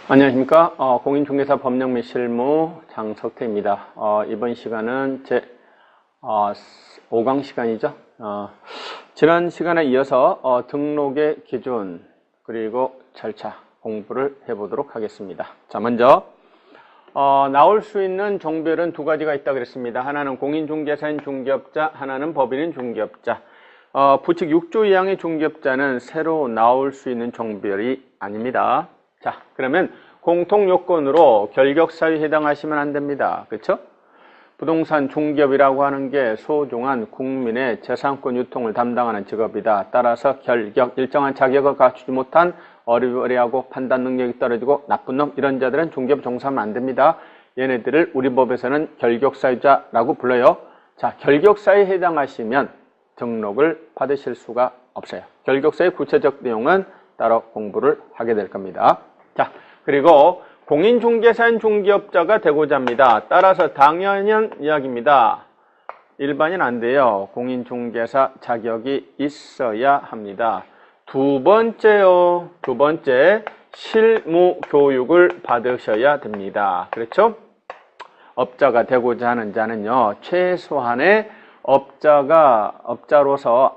안녕하십니까. 공인중개사 법령 및 실무 장석태입니다. 이번 시간은 제 5강 시간이죠. 지난 시간에 이어서 등록의 기준 그리고 절차 공부를 해보도록 하겠습니다. 자, 먼저 나올 수 있는 종별은 두 가지가 있다고 그랬습니다. 하나는 공인중개사인 중개업자, 하나는 법인인 중개업자. 부칙 6조 2항의 중개업자는 새로 나올 수 있는 종별이 아닙니다. 자, 그러면 공통요건으로 결격사유에 해당하시면 안 됩니다. 그렇죠? 부동산 중개업이라고 하는 게 소중한 국민의 재산권 유통을 담당하는 직업이다. 따라서 결격, 일정한 자격을 갖추지 못한 어리버리하고 판단 능력이 떨어지고 나쁜 놈 이런 자들은 중개업 종사하면 안 됩니다. 얘네들을 우리 법에서는 결격사유자라고 불러요. 자, 결격사유에 해당하시면 등록을 받으실 수가 없어요. 결격사유의 구체적 내용은 따로 공부를 하게 될 겁니다. 자, 그리고 공인중개사인 중개업자가 되고자 합니다. 따라서 당연한 이야기입니다. 일반인 안 돼요. 공인중개사 자격이 있어야 합니다. 두 번째요. 두 번째, 실무교육을 받으셔야 됩니다. 그렇죠? 업자가 되고자 하는 자는요, 최소한의 업자로서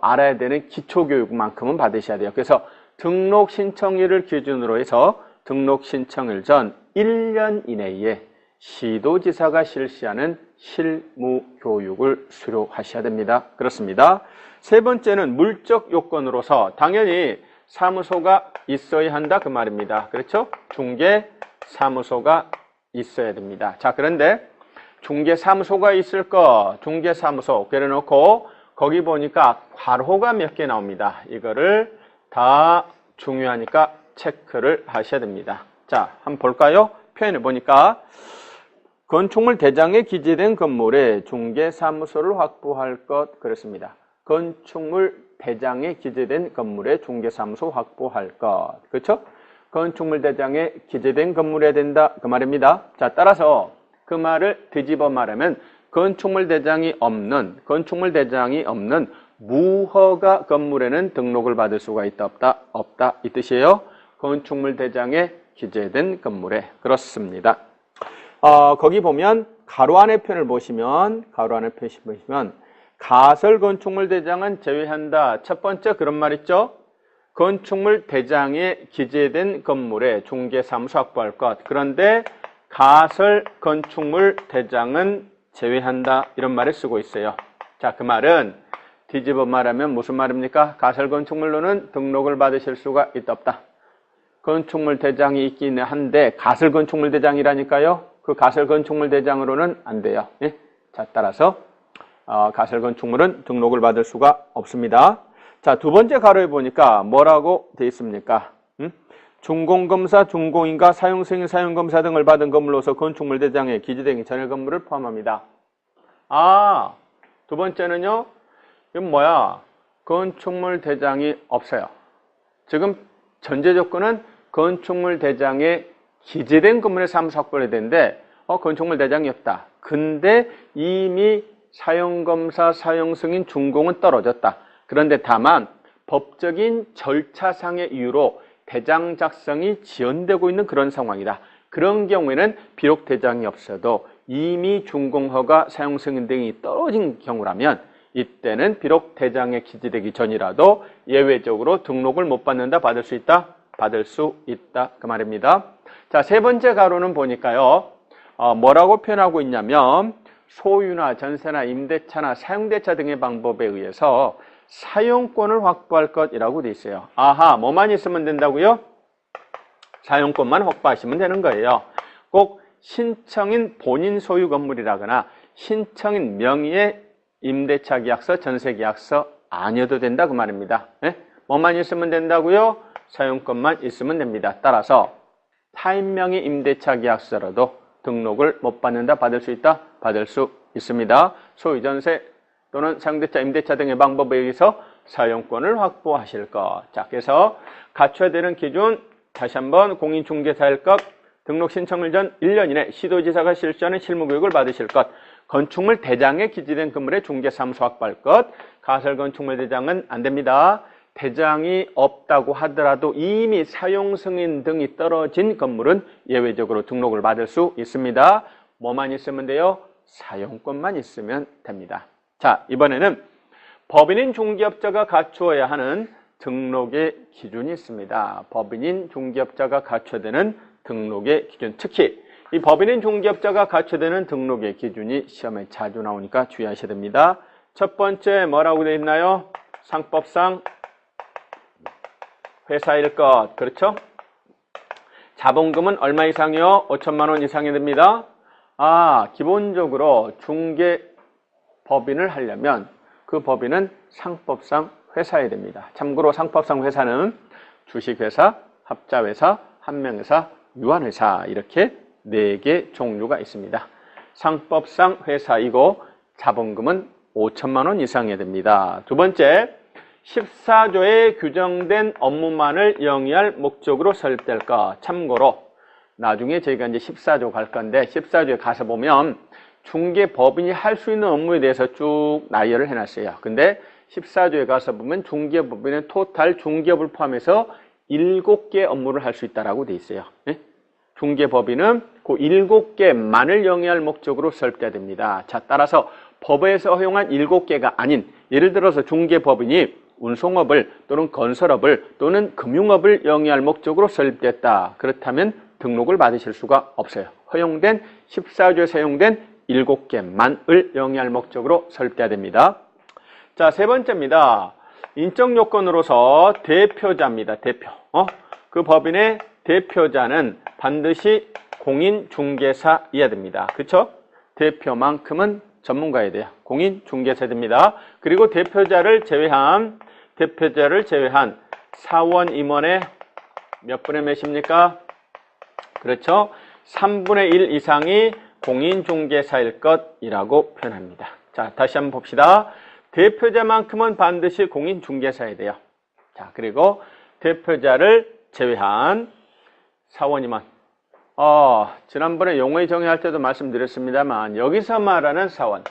알아야 되는 기초교육만큼은 받으셔야 돼요. 그래서 등록 신청일을 기준으로 해서 등록 신청일 전 1년 이내에 시도지사가 실시하는 실무교육을 수료하셔야 됩니다. 그렇습니다. 세 번째는 물적 요건으로서 당연히 사무소가 있어야 한다 그 말입니다. 그렇죠? 중개사무소가 있어야 됩니다. 자, 그런데 중개사무소가 있을 거, 중개사무소 그래놓고 거기 보니까 괄호가 몇 개 나옵니다. 이거를 다 중요하니까 체크를 하셔야 됩니다. 자, 한번 볼까요? 표현을 보니까 건축물 대장에 기재된 건물에 중개사무소를 확보할 것 그렇습니다. 건축물 대장에 기재된 건물에 중개사무소 확보할 것. 그렇죠? 건축물 대장에 기재된 건물에 된다 그 말입니다. 자, 따라서 그 말을 뒤집어 말하면 건축물 대장이 없는 무허가 건물에는 등록을 받을 수가 있다 없다 이 뜻이에요. 건축물 대장에 기재된 건물에 그렇습니다. 거기 보면 가로 안의 표현을 보시면 가설 건축물 대장은 제외한다. 첫 번째 그런 말 있죠. 건축물 대장에 기재된 건물에 중개사무소 확보할 것. 그런데 가설 건축물 대장은 제외한다 이런 말을 쓰고 있어요. 자, 그 말은 뒤집어 말하면 무슨 말입니까? 가설 건축물로는 등록을 받으실 수가 있다 없다. 건축물 대장이 있기는 한데 가설 건축물 대장이라니까요. 그 가설 건축물 대장으로는 안 돼요. 예? 자, 따라서 가설 건축물은 등록을 받을 수가 없습니다. 자, 두 번째 가로에 보니까 뭐라고 되어 있습니까? 준공검사, 준공인가, 사용승인, 사용검사 등을 받은 건물로서 건축물 대장에 기재된 전액 건물을 포함합니다. 두 번째는요. 이건 뭐야? 건축물 대장이 없어요. 지금 전제 조건은 건축물 대장에 기재된 건물의 사무소 확보를 해야 되는데 건축물 대장이 없다. 근데 이미 사용검사, 사용승인, 준공은 떨어졌다. 그런데 다만 법적인 절차상의 이유로 대장 작성이 지연되고 있는 그런 상황이다. 그런 경우에는 비록 대장이 없어도 이미 준공허가, 사용승인 등이 떨어진 경우라면 이때는 비록 대장에 기재되기 전이라도 예외적으로 등록을 못 받는다, 받을 수 있다? 받을 수 있다 그 말입니다. 자, 세 번째 가로는 보니까요. 뭐라고 표현하고 있냐면 소유나 전세나 임대차나 사용대차 등의 방법에 의해서 사용권을 확보할 것이라고 되어 있어요. 뭐만 있으면 된다고요? 사용권만 확보하시면 되는 거예요. 꼭 신청인 본인 소유 건물이라거나 신청인 명의의 임대차 계약서, 전세 계약서 아니어도 된다 그 말입니다. 네? 뭐만 있으면 된다고요? 사용권만 있으면 됩니다. 따라서 타인 명의 임대차 계약서라도 등록을 못 받는다, 받을 수 있다? 받을 수 있습니다. 소유 전세 또는 사용대차, 임대차 등의 방법에 의해서 사용권을 확보하실 것. 자, 그래서 갖춰야 되는 기준 다시 한번 공인중개사일 것, 등록 신청일 전 1년 이내 시도지사가 실시하는 실무교육을 받으실 것, 건축물 대장에 기재된 건물의 중개사무소 확보할 것, 가설 건축물 대장은 안 됩니다. 대장이 없다고 하더라도 이미 사용 승인 등이 떨어진 건물은 예외적으로 등록을 받을 수 있습니다. 뭐만 있으면 돼요? 사용권만 있으면 됩니다. 자, 이번에는 법인인 중개업자가 갖추어야 하는 등록의 기준이 있습니다. 법인인 중개업자가 갖춰야 되는 등록의 기준, 특히 이 법인인 중개업자가 갖춰야 되는 등록의 기준이 시험에 자주 나오니까 주의하셔야 됩니다. 첫 번째 뭐라고 되어 있나요? 상법상 회사일 것, 그렇죠? 자본금은 얼마 이상이요? 5천만 원 이상이 됩니다. 기본적으로 중개법인을 하려면 그 법인은 상법상 회사여야 됩니다. 참고로 상법상 회사는 주식회사, 합자회사, 한명회사, 유한회사 이렇게 4개 종류가 있습니다. 상법상 회사이고 자본금은 5천만 원 이상이어야 됩니다. 두 번째, 14조에 규정된 업무만을 영위할 목적으로 설립될 것. 참고로 나중에 저희가 이제 14조 갈 건데 14조에 가서 보면 중개법인이 할 수 있는 업무에 대해서 쭉 나열을 해놨어요. 근데 14조에 가서 보면 중개법인은 토탈 중개업을 포함해서 7개 업무를 할 수 있다라고 돼 있어요. 네? 중개법인은 그 7개만을 영위할 목적으로 설립돼야 됩니다. 자, 따라서 법에서 허용한 7개가 아닌 예를 들어서 중개법인이 운송업을 또는 건설업을 또는 금융업을 영위할 목적으로 설립됐다. 그렇다면 등록을 받으실 수가 없어요. 허용된 14조에 사용된 7개만을 영위할 목적으로 설립돼야 됩니다. 자, 세 번째입니다. 인적 요건으로서 대표자입니다. 대표. 그 법인의 대표자는 반드시 공인중개사여야 됩니다. 그렇죠? 대표만큼은 전문가여야 돼요. 공인중개사여야 됩니다. 그리고 대표자를 제외한 사원 임원의 몇 분의 몇입니까? 그렇죠? 3분의 1 이상이 공인중개사일 것이라고 표현합니다. 자, 다시 한번 봅시다. 대표자만큼은 반드시 공인중개사여야 돼요. 자, 그리고 대표자를 제외한 사원임원. 지난번에 용어의 정의할 때도 말씀드렸습니다만 여기서 말하는 사원,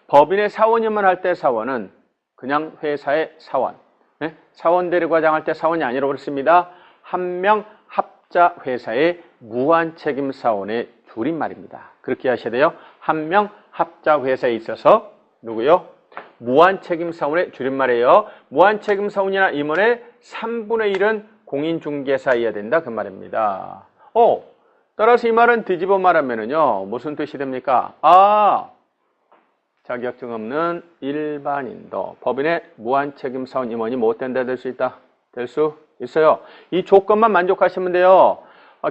법인의 사원임원 할 때 사원은 그냥 회사의 사원. 네? 사원대리과장 할 때 사원이 아니라고 그랬습니다. 한 명 합자 회사의 무한책임 사원의 줄임말입니다. 그렇게 하셔야 돼요. 한 명 합자 회사에 있어서 누구요? 무한책임 사원의 줄임말이에요. 무한책임 사원이나 임원의 3분의 1은 공인중개사여야 된다 그 말입니다. 따라서 이 말은 뒤집어 말하면은요 무슨 뜻이 됩니까? 자격증 없는 일반인도 법인의 무한책임 사원 임원이 못 된다 될 수 있다? 될 수 있어요. 이 조건만 만족하시면 돼요.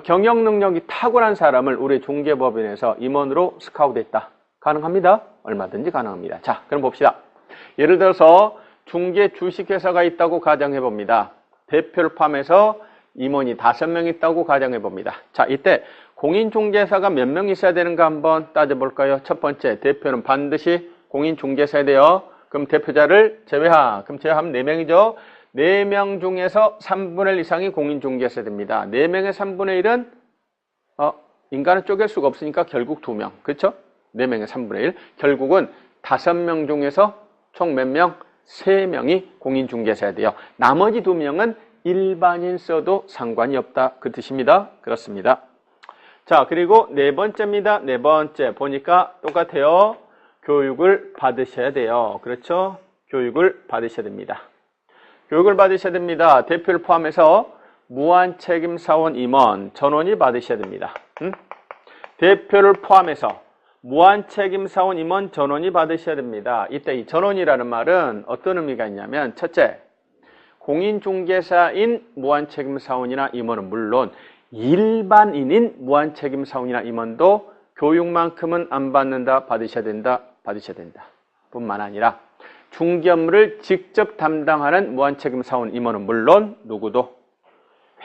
경영 능력이 탁월한 사람을 우리 중개법인에서 임원으로 스카우트했다. 가능합니다. 얼마든지 가능합니다. 자, 그럼 봅시다. 예를 들어서 중개 주식회사가 있다고 가정해 봅니다. 대표를 포함해서 임원이 5명 있다고 가정해 봅니다. 자, 이때 공인중개사가 몇 명 있어야 되는가 한번 따져볼까요? 첫 번째, 대표는 반드시 공인중개사여야 돼요. 그럼 대표자를 제외하. 그럼 제외하면 4명이죠. 4명 중에서 3분의 1 이상이 공인중개사여야 됩니다. 4명의 3분의 1은 인간은 쪼갤 수가 없으니까 결국 2명. 그렇죠? 4명의 3분의 1. 결국은 5명 중에서 총 몇 명? 3명이 공인중개사여야 돼요. 나머지 2명은 일반인 써도 상관이 없다. 그 뜻입니다. 그렇습니다. 자, 그리고 네 번째입니다. 네 번째 보니까 똑같아요. 교육을 받으셔야 돼요. 그렇죠? 교육을 받으셔야 됩니다. 교육을 받으셔야 됩니다. 대표를 포함해서 무한책임사원 임원 전원이 받으셔야 됩니다. 대표를 포함해서 무한책임사원 임원 전원이 받으셔야 됩니다. 이때 이 전원이라는 말은 어떤 의미가 있냐면 첫째, 공인중개사인 무한책임사원이나 임원은 물론 일반인인 무한책임사원이나 임원도 교육만큼은 안 받는다, 받으셔야 된다, 받으셔야 된다. 뿐만 아니라 중개 업무를 직접 담당하는 무한책임사원 임원은 물론 누구도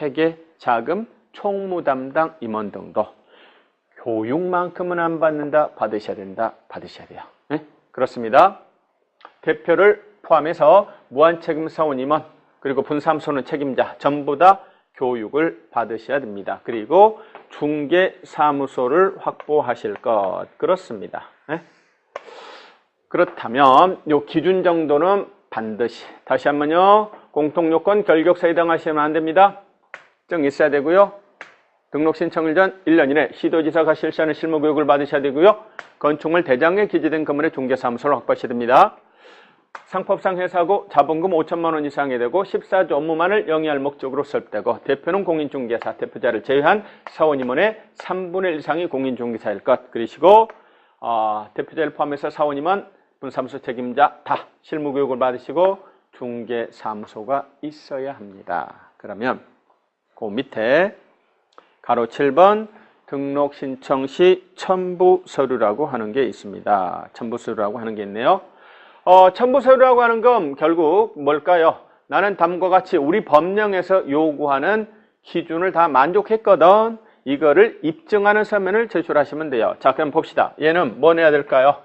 회계, 자금, 총무 담당 임원 등도 교육만큼은 안 받는다, 받으셔야 된다, 받으셔야 돼요. 네? 그렇습니다. 대표를 포함해서 무한책임사원 임원 그리고 분사무소는 책임자 전부 다 교육을 받으셔야 됩니다. 그리고 중개사무소를 확보하실 것. 그렇습니다. 네? 그렇다면 이 기준 정도는 반드시 다시 한번요. 공통요건 결격사에 해당하시면 안 됩니다. 증 있어야 되고요. 등록 신청일 전 1년 이내 시도지사가 실시하는 실무교육을 받으셔야 되고요. 건축물 대장에 기재된 건물의 중개사무소를 확보하셔야 됩니다. 상법상 회사고 자본금 5천만 원 이상이 되고 14조 업무만을 영위할 목적으로 설립되고 대표는 공인중개사, 대표자를 제외한 사원임원의 3분의 1 이상이 공인중개사일 것. 그러시고 대표자를 포함해서 사원임원, 분사무소 책임자 다 실무교육을 받으시고 중개사무소가 있어야 합니다. 그러면 그 밑에 가로 7번 등록 신청 시 첨부 서류라고 하는 게 있습니다. 첨부 서류라고 하는 게 있네요. 첨부 서류라고 하는 건 결국 뭘까요? 나는 다음과 같이 우리 법령에서 요구하는 기준을 다 만족했거든. 이거를 입증하는 서면을 제출하시면 돼요. 자, 그럼 봅시다. 얘는 뭐 내야 될까요?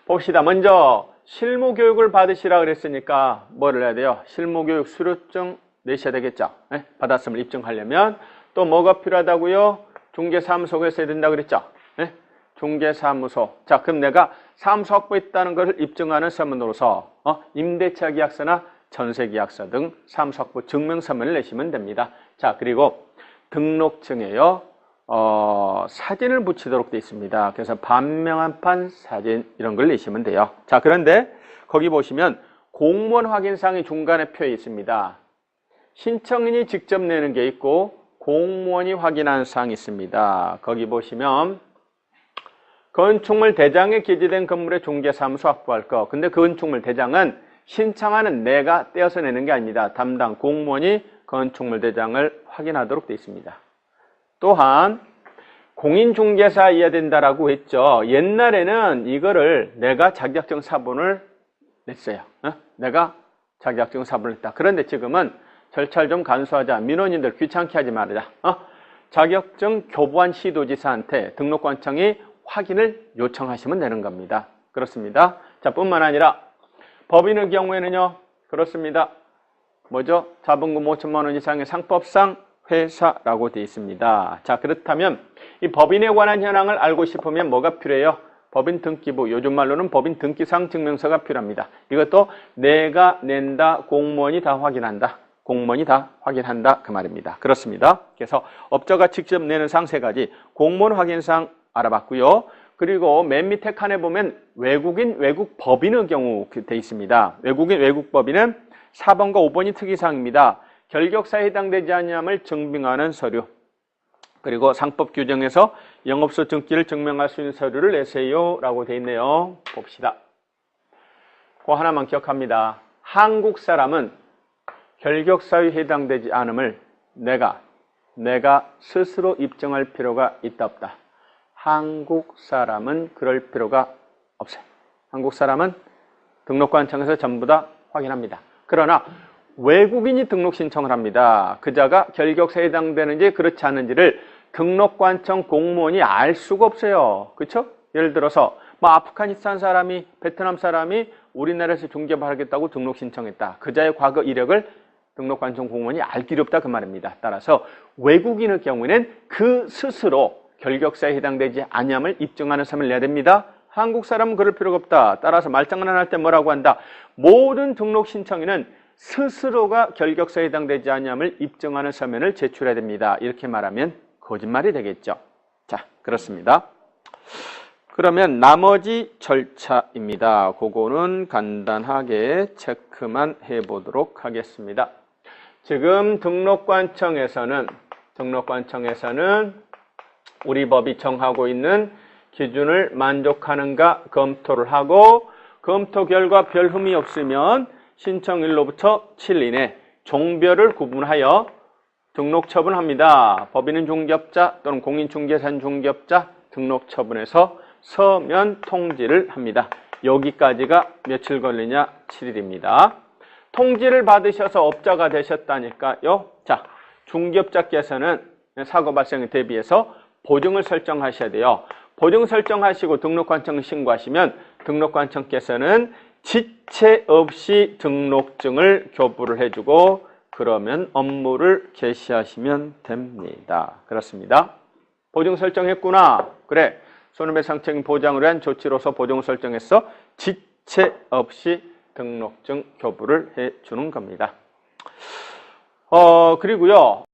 봅시다. 먼저 실무교육을 받으시라 그랬으니까 뭐를 해야 돼요? 실무교육 수료증 내셔야 되겠죠. 네? 받았음을 입증하려면 또 뭐가 필요하다고요? 중개사무소가 있어야 된다고 그랬죠. 네? 중개사무소. 자, 그럼 내가 사무소 확보했다는 것을 입증하는 서면으로서 임대차 계약서나 전세 계약서 등 사무소 확보 증명서면을 내시면 됩니다. 자, 그리고 등록증에요. 사진을 붙이도록 되어 있습니다. 그래서 반명한판 사진 이런 걸 내시면 돼요. 자, 그런데 거기 보시면 공무원 확인사항이 중간에 표에 있습니다. 신청인이 직접 내는 게 있고 공무원이 확인하는 사항이 있습니다. 거기 보시면 건축물 대장에 기재된 건물의 중개사무소 확보할 거. 근데 그 건축물 대장은 신청하는 내가 떼어서 내는 게 아닙니다. 담당 공무원이 건축물 대장을 확인하도록 되어 있습니다. 또한 공인중개사여야 된다라고 했죠. 옛날에는 이거를 내가 자격증 사본을 냈어요. 내가 자격증 사본을 냈다. 그런데 지금은 절차를 좀 간소하자. 민원인들 귀찮게 하지 말자. 자격증 교부한 시도지사한테 등록관청이 확인을 요청하시면 되는 겁니다. 그렇습니다. 자, 뿐만 아니라 법인의 경우에는요. 그렇습니다. 뭐죠? 자본금 5천만 원 이상의 상법상 회사라고 되어 있습니다. 자, 그렇다면 이 법인에 관한 현황을 알고 싶으면 뭐가 필요해요? 법인 등기부, 요즘 말로는 법인 등기상 증명서가 필요합니다. 이것도 내가 낸다, 공무원이 다 확인한다. 공무원이 다 확인한다 그 말입니다. 그렇습니다. 그래서 업자가 직접 내는 상 세 가지 공무원 확인상 알아봤고요. 그리고 맨 밑에 칸에 보면 외국인, 외국 법인의 경우 되어 있습니다. 외국인, 외국 법인은 4번과 5번이 특이사항입니다. 결격사에 해당되지 않냐을 증빙하는 서류. 그리고 상법 규정에서 영업소 등기를 증명할 수 있는 서류를 내세요 라고 되어 있네요. 봅시다. 그 하나만 기억합니다. 한국 사람은 결격사유에 해당되지 않음을 내가 스스로 입증할 필요가 있다 없다. 한국 사람은 그럴 필요가 없어요. 한국 사람은 등록관청에서 전부 다 확인합니다. 그러나 외국인이 등록 신청을 합니다. 그자가 결격사에 해당되는지 그렇지 않은지를 등록관청 공무원이 알 수가 없어요. 그렇죠? 예를 들어서 뭐 아프가니스탄 사람이, 베트남 사람이 우리나라에서 중개하겠다고 등록 신청했다. 그자의 과거 이력을 등록관청 공무원이 알 길이 없다 그 말입니다. 따라서 외국인의 경우에는 그 스스로 결격사에 해당되지 않음을 입증하는 서면을 내야 됩니다. 한국 사람은 그럴 필요가 없다. 따라서 말장난 할 때 뭐라고 한다? 모든 등록 신청인은 스스로가 결격사에 해당되지 않음을 입증하는 서면을 제출해야 됩니다. 이렇게 말하면 거짓말이 되겠죠. 자, 그렇습니다. 그러면 나머지 절차입니다. 그거는 간단하게 체크만 해보도록 하겠습니다. 지금 등록관청에서는 우리 법이 정하고 있는 기준을 만족하는가 검토를 하고 검토 결과 별 흠이 없으면 신청일로부터 7일 이내 종별을 구분하여 등록 처분합니다. 법인은 중개업자 또는 공인중개사는 중개업자 등록 처분해서 서면 통지를 합니다. 여기까지가 며칠 걸리냐? 7일입니다. 통지를 받으셔서 업자가 되셨다니까요. 자, 중개업자께서는 사고 발생에 대비해서 보증을 설정하셔야 돼요. 보증 설정하시고 등록관청을 신고하시면 등록관청께서는 지체 없이 등록증을 교부를 해주고 그러면 업무를 개시하시면 됩니다. 그렇습니다. 보증 설정했구나. 그래. 손해배상 책임 보장을 위한 조치로서 보증을 설정해서 지체 없이 등록증 교부를 해주는 겁니다. 그리고요.